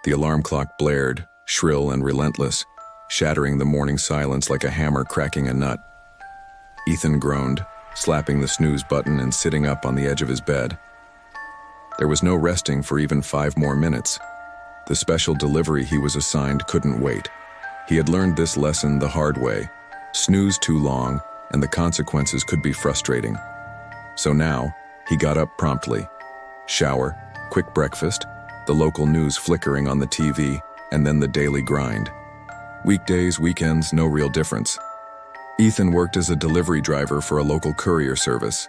The alarm clock blared, shrill and relentless, shattering the morning silence like a hammer cracking a nut. Ethan groaned, slapping the snooze button and sitting up on the edge of his bed. There was no resting for even 5 more minutes. The special delivery he was assigned couldn't wait. He had learned this lesson the hard way. Snooze too long, and the consequences could be frustrating. So now, he got up promptly. Shower, quick breakfast, the local news flickering on the TV, and then the daily grind. Weekdays, weekends, no real difference. Ethan worked as a delivery driver for a local courier service.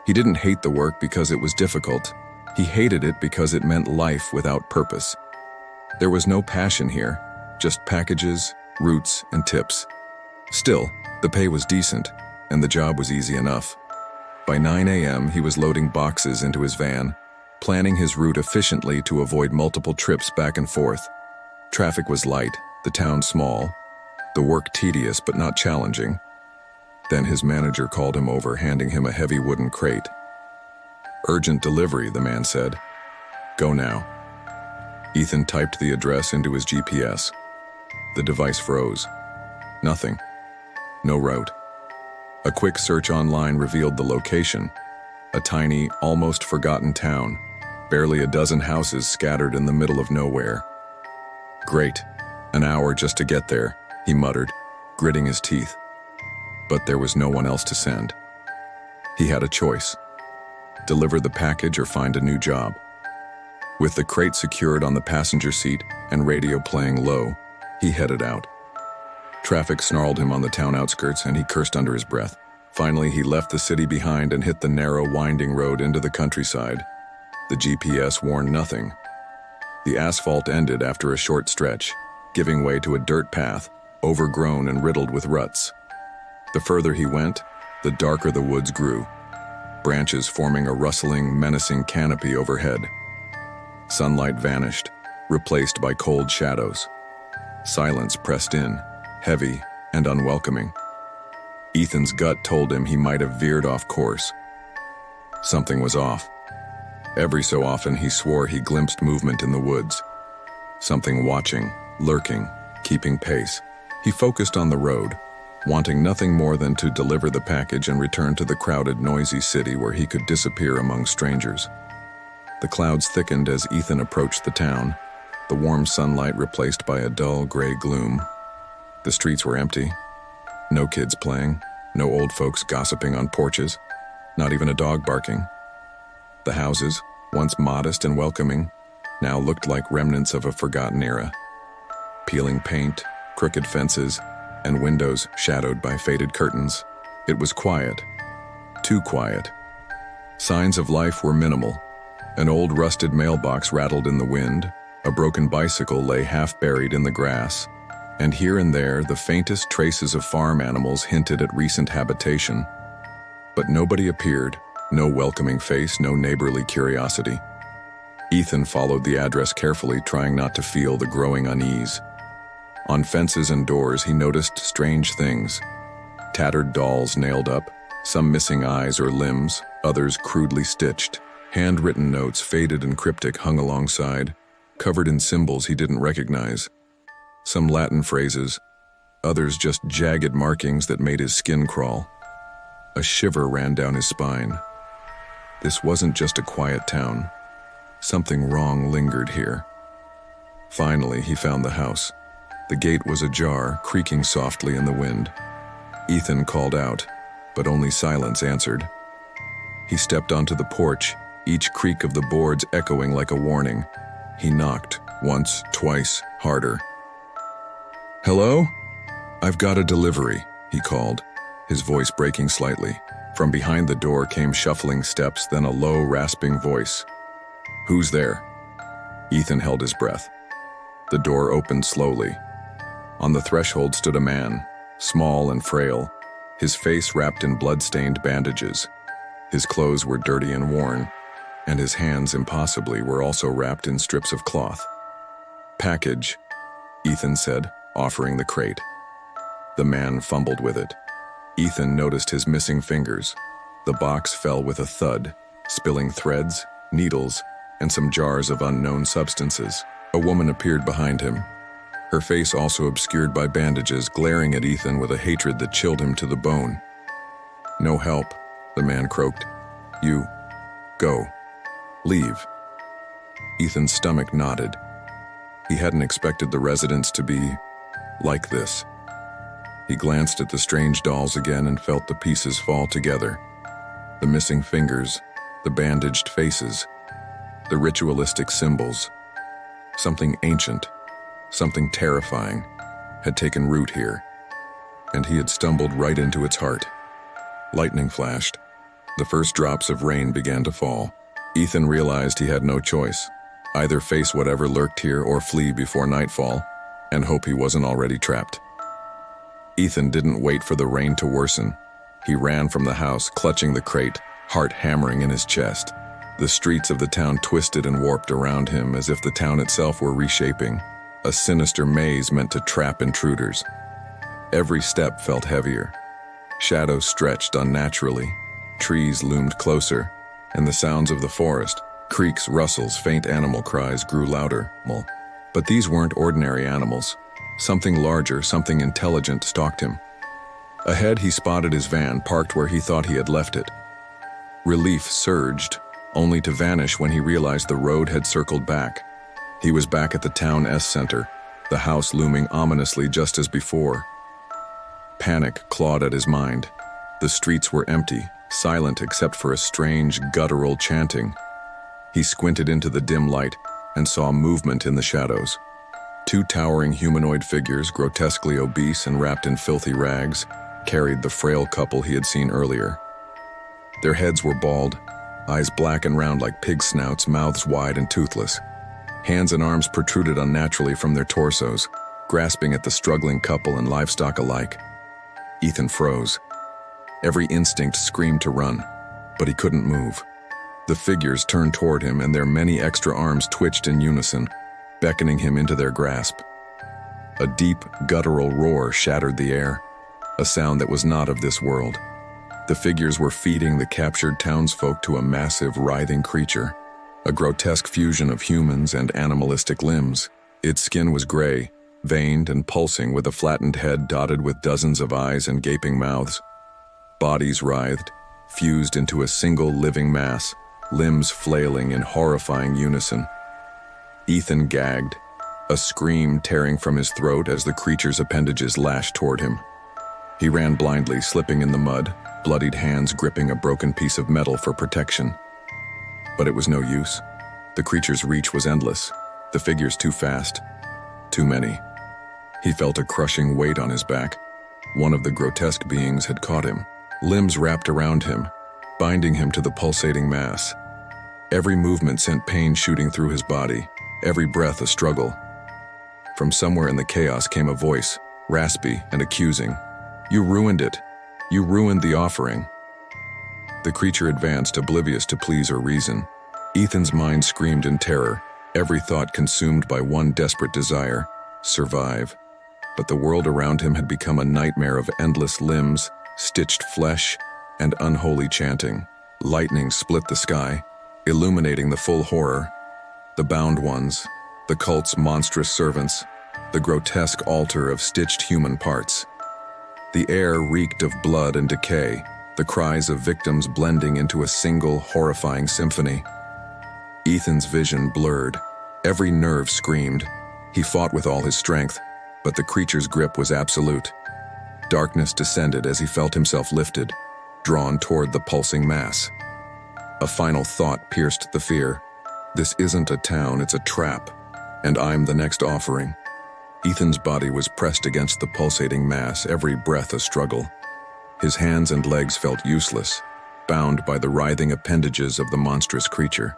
He didn't hate the work because it was difficult. He hated it because it meant life without purpose. There was no passion here, just packages, routes, and tips. Still, the pay was decent, and the job was easy enough. By 9 a.m., he was loading boxes into his van, planning his route efficiently to avoid multiple trips back and forth. Traffic was light, the town small, the work tedious but not challenging. Then his manager called him over, handing him a heavy wooden crate. "Urgent delivery," the man said. "Go now." Ethan typed the address into his GPS. The device froze. Nothing. No route. A quick search online revealed the location. A tiny, almost forgotten town, barely a dozen houses scattered in the middle of nowhere. "Great. An hour just to get there," he muttered, gritting his teeth. But there was no one else to send. He had a choice: deliver the package or find a new job. With the crate secured on the passenger seat and radio playing low, he headed out. Traffic snarled him on the town outskirts, and he cursed under his breath. Finally, he left the city behind and hit the narrow, winding road into the countryside. The GPS warned nothing. The asphalt ended after a short stretch, giving way to a dirt path, overgrown and riddled with ruts. The further he went, the darker the woods grew, branches forming a rustling, menacing canopy overhead. Sunlight vanished, replaced by cold shadows. Silence pressed in, heavy and unwelcoming. Ethan's gut told him he might have veered off course. Something was off. Every so often he swore he glimpsed movement in the woods. Something watching, lurking, keeping pace. He focused on the road, wanting nothing more than to deliver the package and return to the crowded, noisy city where he could disappear among strangers. The clouds thickened as Ethan approached the town, the warm sunlight replaced by a dull gray gloom. The streets were empty. No kids playing, no old folks gossiping on porches, not even a dog barking. The houses, once modest and welcoming, now looked like remnants of a forgotten era. Peeling paint, crooked fences, and windows shadowed by faded curtains. It was quiet. Too quiet. Signs of life were minimal. An old rusted mailbox rattled in the wind, a broken bicycle lay half buried in the grass, and here and there the faintest traces of farm animals hinted at recent habitation. But nobody appeared, no welcoming face, no neighborly curiosity. Ethan followed the address carefully, trying not to feel the growing unease. On fences and doors he noticed strange things. Tattered dolls nailed up, some missing eyes or limbs, others crudely stitched. Handwritten notes, faded and cryptic, hung alongside, covered in symbols he didn't recognize. Some Latin phrases, others just jagged markings that made his skin crawl. A shiver ran down his spine. This wasn't just a quiet town. Something wrong lingered here. Finally, he found the house. The gate was ajar, creaking softly in the wind. Ethan called out, but only silence answered. He stepped onto the porch, each creak of the boards echoing like a warning. He knocked, once, twice, harder. "Hello? I've got a delivery," he called, his voice breaking slightly. From behind the door came shuffling steps, then a low, rasping voice. "Who's there?" Ethan held his breath. The door opened slowly. On the threshold stood a man, small and frail, his face wrapped in blood-stained bandages. His clothes were dirty and worn, and his hands, impossibly, were also wrapped in strips of cloth. "Package," Ethan said, offering the crate. The man fumbled with it. Ethan noticed his missing fingers. The box fell with a thud, spilling threads, needles, and some jars of unknown substances. A woman appeared behind him, her face also obscured by bandages, glaring at Ethan with a hatred that chilled him to the bone. "No help," the man croaked. "You, go. Leave." Ethan's stomach knotted. He hadn't expected the residents to be like this. He glanced at the strange dolls again and felt the pieces fall together. The missing fingers, the bandaged faces, the ritualistic symbols. Something ancient, something terrifying, had taken root here, and he had stumbled right into its heart. Lightning flashed. The first drops of rain began to fall. Ethan realized he had no choice. Either face whatever lurked here or flee before nightfall, and hope he wasn't already trapped. Ethan didn't wait for the rain to worsen. He ran from the house, clutching the crate, heart hammering in his chest. The streets of the town twisted and warped around him as if the town itself were reshaping, a sinister maze meant to trap intruders. Every step felt heavier. Shadows stretched unnaturally, trees loomed closer, and the sounds of the forest, creaks, rustles, faint animal cries grew louder. But these weren't ordinary animals. Something larger, something intelligent stalked him. Ahead, he spotted his van parked where he thought he had left it. Relief surged, only to vanish when he realized the road had circled back. He was back at the town center, the house looming ominously just as before. Panic clawed at his mind. The streets were empty, silent except for a strange, guttural chanting. He squinted into the dim light and saw movement in the shadows. Two towering humanoid figures, grotesquely obese and wrapped in filthy rags, carried the frail couple he had seen earlier. Their heads were bald, eyes black and round like pig snouts, mouths wide and toothless. Hands and arms protruded unnaturally from their torsos, grasping at the struggling couple and livestock alike. Ethan froze. Every instinct screamed to run, but he couldn't move. The figures turned toward him and their many extra arms twitched in unison, beckoning him into their grasp. A deep, guttural roar shattered the air, a sound that was not of this world. The figures were feeding the captured townsfolk to a massive, writhing creature, a grotesque fusion of humans and animalistic limbs. Its skin was gray, veined and pulsing with a flattened head dotted with dozens of eyes and gaping mouths. Bodies writhed, fused into a single living mass, limbs flailing in horrifying unison. Ethan gagged, a scream tearing from his throat as the creature's appendages lashed toward him. He ran blindly, slipping in the mud, bloodied hands gripping a broken piece of metal for protection. But it was no use. The creature's reach was endless, the figures too fast, too many. He felt a crushing weight on his back. One of the grotesque beings had caught him, limbs wrapped around him, binding him to the pulsating mass. Every movement sent pain shooting through his body, every breath a struggle. From somewhere in the chaos came a voice, raspy and accusing. "You ruined it. You ruined the offering." The creature advanced, oblivious to pleas or reason. Ethan's mind screamed in terror, every thought consumed by one desperate desire: survive. But the world around him had become a nightmare of endless limbs, stitched flesh, and unholy chanting. Lightning split the sky, illuminating the full horror. The bound ones, the cult's monstrous servants, the grotesque altar of stitched human parts. The air reeked of blood and decay, the cries of victims blending into a single, horrifying symphony. Ethan's vision blurred. Every nerve screamed. He fought with all his strength, but the creature's grip was absolute. Darkness descended as he felt himself lifted, drawn toward the pulsing mass. A final thought pierced the fear. This isn't a town, it's a trap, and I'm the next offering. Ethan's body was pressed against the pulsating mass, every breath a struggle. His hands and legs felt useless, bound by the writhing appendages of the monstrous creature.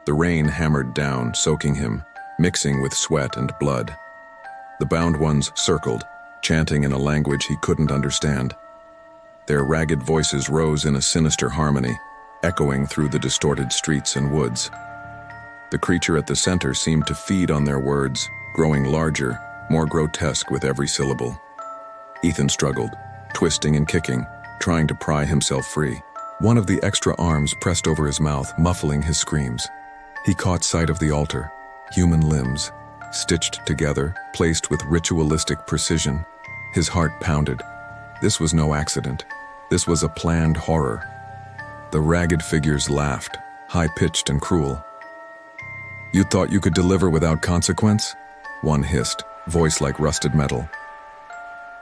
The rain hammered down, soaking him, mixing with sweat and blood. The bound ones circled, chanting in a language he couldn't understand. Their ragged voices rose in a sinister harmony, echoing through the distorted streets and woods. The creature at the center seemed to feed on their words, growing larger, more grotesque with every syllable. Ethan struggled, twisting and kicking, trying to pry himself free. One of the extra arms pressed over his mouth, muffling his screams. He caught sight of the altar, human limbs, stitched together, placed with ritualistic precision. His heart pounded. This was no accident. This was a planned horror. The ragged figures laughed, high-pitched and cruel. "You thought you could deliver without consequence?" One hissed, voice like rusted metal.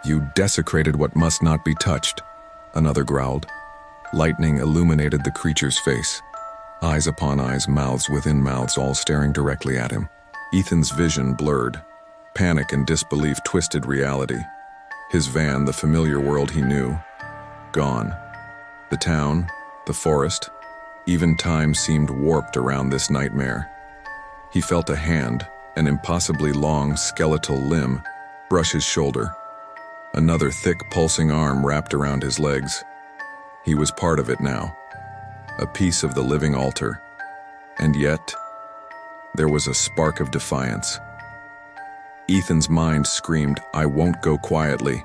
"You desecrated what must not be touched," another growled. Lightning illuminated the creature's face. Eyes upon eyes, mouths within mouths, all staring directly at him. Ethan's vision blurred. Panic and disbelief twisted reality. His van, the familiar world he knew, gone. The town, the forest, even time seemed warped around this nightmare. He felt a hand, an impossibly long, skeletal limb, brush his shoulder. Another thick, pulsing arm wrapped around his legs. He was part of it now, a piece of the living altar. And yet, there was a spark of defiance. Ethan's mind screamed, "I won't go quietly."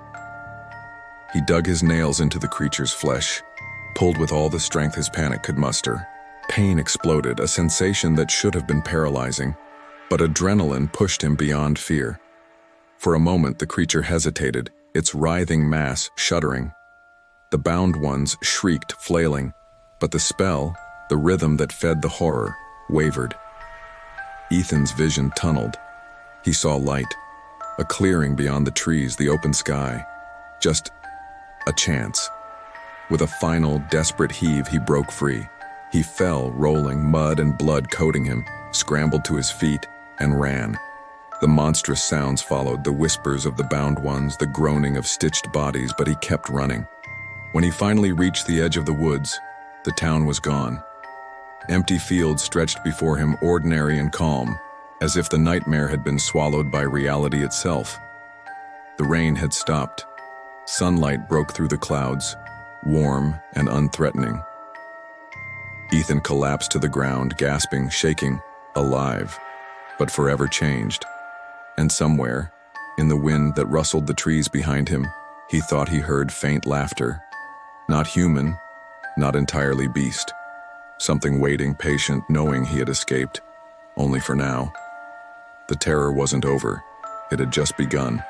He dug his nails into the creature's flesh, pulled with all the strength his panic could muster. Pain exploded, a sensation that should have been paralyzing, but adrenaline pushed him beyond fear. For a moment, the creature hesitated, its writhing mass shuddering. The bound ones shrieked, flailing, but the spell, the rhythm that fed the horror, wavered. Ethan's vision tunneled. He saw light, a clearing beyond the trees, the open sky. Just a chance. With a final, desperate heave, he broke free. He fell, rolling, mud and blood coating him, scrambled to his feet, and ran. The monstrous sounds followed, the whispers of the bound ones, the groaning of stitched bodies, but he kept running. When he finally reached the edge of the woods, the town was gone. Empty fields stretched before him, ordinary and calm, as if the nightmare had been swallowed by reality itself. The rain had stopped. Sunlight broke through the clouds, warm and unthreatening. Ethan collapsed to the ground, gasping, shaking, alive, but forever changed. And somewhere, in the wind that rustled the trees behind him, he thought he heard faint laughter. Not human, not entirely beast. Something waiting, patient, knowing he had escaped, only for now. The terror wasn't over. It had just begun.